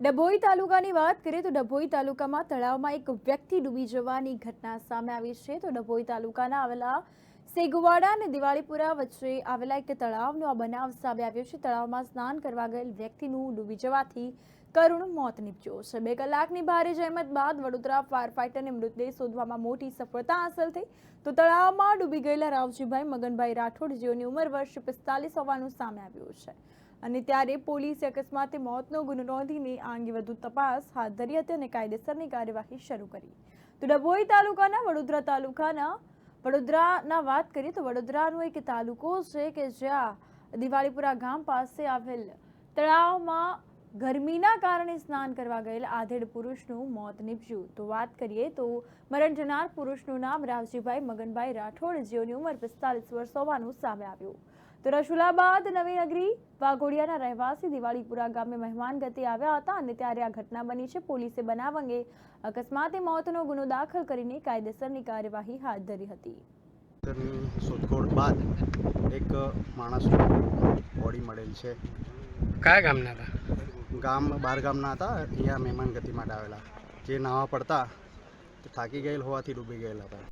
ડભોઈ તાલુકાની વાત કરીએ તો ડભોઈ તાલુકામાં તળાવમાં એક વ્યક્તિ ડૂબી જવાની ઘટના સામે આવી છે। તો ડભોઈ તાલુકાના આવેલા સેગવાડા અને દિવાળીપુરા વચ્ચે આવેલા એક તળાવનો આ બનાવ સામે આવ્યો છે। તળાવમાં સ્નાન કરવા ગયેલ વ્યક્તિનું ડૂબી જવાથી કરુણ મોત નીપજ્યું છે। 2 કલાકની ભારે જહેમત બાદ વડોદરા ફાયર ફાઈટરને મૃતદેહ શોધવામાં મોટી સફળતા હાંસલ થઈ। તો તળાવમાં ડૂબી ગયેલા રાવજીભાઈ મગનભાઈ રાઠોડ, જેઓની ઉંમર વર્ષ 45 હોવાનું સામે આવ્યું છે અને ત્યારે પોલીસે અકસ્માતે મોતનો ગુનો નોંધીને આ અંગે વધુ તપાસ હાથ ધરી હતી અને કાયદેસરની કાર્યવાહી શરૂ કરી। તો ડભોઈ તાલુકાના વડોદરાના વાત કરીએ તો વડોદરાનો એક તાલુકો છે કે જ્યાં દિવાળીપુરા ગામ પાસે આવેલ તળાવમાં ગરમીના કારણે સ્નાન કરવા ગયેલ આધેડ પુરુષનું મોત નીપજ્યું। તો વાત કરીએ તો મરણ જનાર પુરુષનું નામ રાવજીભાઈ મગનભાઈ રાઠોડ, જેઓની ઉંમર 45 વર્ષ હોવાનું સામે આવ્યું। તો રસુલાબાદ નવીનગરી વાઘોડિયાના રહેવાસી દિવાળીપુરા ગામે મહેમાન ગતિ આવ્યા હતા અને ત્યારે આ ઘટના બની છે। પોલીસે બનાવ અંગે અકસ્માતે મોતનો ગુનો દાખલ કરીને કાયદેસરની કાર્યવાહી હાથ ધરી હતી। શોધખોળ બાદ એક માણસનું બોડી મળેલ છે। કયા ગામના હતા? ગામ બહાર ગામના હતા, અહીંયા મહેમાન ગતિ માટે આવેલા, જે નાવા પડતા થાકી ગયેલ હોવાથી ડૂબી ગયેલા હતા।